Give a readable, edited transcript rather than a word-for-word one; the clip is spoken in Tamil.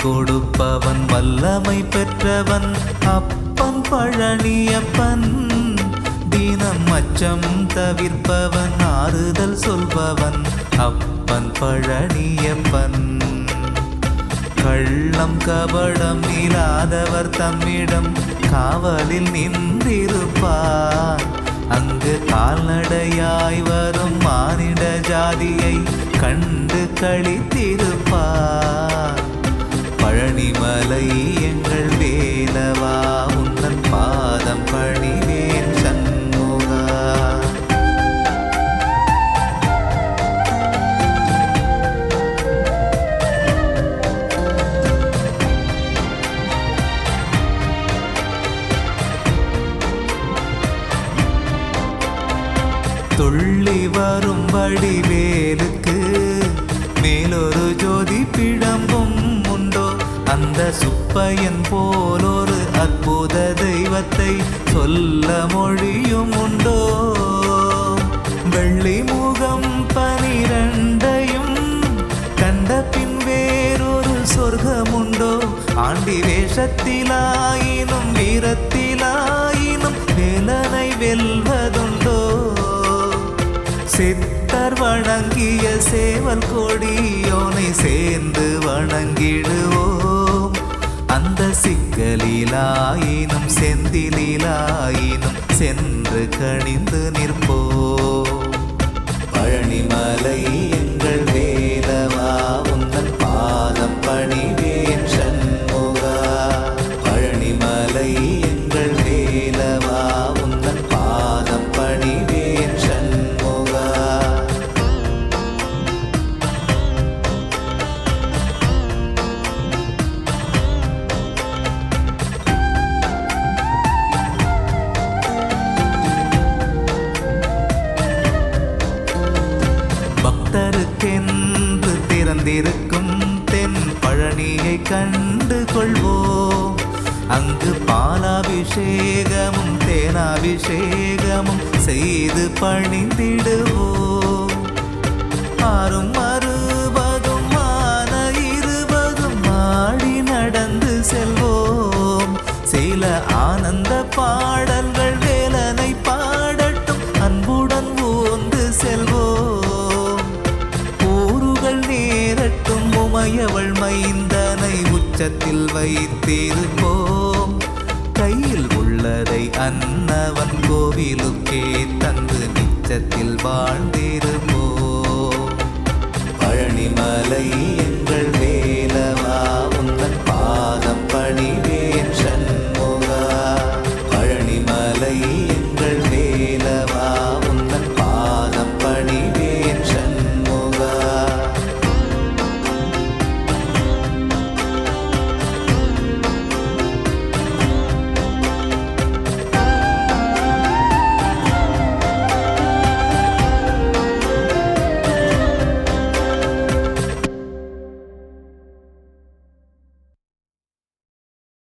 கொடுப்பவன் வல்லமை பெற்றவன் அப்பன் பழனியப்பன். தினம் அச்சம் தவிர்ப்பவன் ஆறுதல் சொல்பவன் அப்பன் பழனியப்பன். கள்ளம் கபடம் இல்லாதவர் தம்மிடம் காவலில் நின்றிருப்பார். அங்கு கால்நடையாய் வரும் மானிட ஜாதியை கண்டு களித்திருப்பார். பழனிமலை எங்கள் வேலவா உந்தன் பாதம் பணிவேன் சண்முகா. துள்ளி வரும்படி வேலுக்கு மேலொரு ஜோதி பிழம்பும் உண்டோ? அந்த சுப்பையன் போலொரு அற்புத தெய்வத்தை சொல்ல மொழியும் உண்டோ? வெள்ளி முகம் 12 கண்ட பின் வேறொரு சொர்க்கமுண்டோ? ஆண்டி வேஷத்திலாயினும் வீரத்திலாயினும் வேலனை வெல்வதுண்டோ? சித்தர் வணங்கிய சேவல் கொடியோனை சேர்ந்து வணங்கிடுவோம். அந்த சிக்கலிலாயினும் செந்திலாயினும் சென்று கணிந்து நிற்போம். பழனிமலை எங்கள் வேலவா உந்தன் பாதம் பணிவேன் சண்முகா. பழனிமலை எங்கள் வேலவா உந்தன் பாதம் பணிவேன் சண்முகா. பக்தருக்கென்று திறந்திருக்கும் தென் பழனியை கண்டு கொள்வோம். அங்கு பாலாபிஷேகமும் தேனாபிஷேகமும் செய்து பணிந்திடுவோம். 6 60 20 ஆடி நடந்து செல்வோம். சில ஆனந்த பாடல்கள் வேலனை பாடட்டும் அன்புடன் ஊர்ந்து செல்வோம். ஊருகள் நேரட்டும் உமையவள் மைந்தனை உச்சத்தில் வைத்திருப்போம். கையில் உள்ளதை அன்னவன் கோவிலுக்கே தந்து நிச்சத்தில் வாழ்ந்திருப்போம். பழனிமலை எங்கள்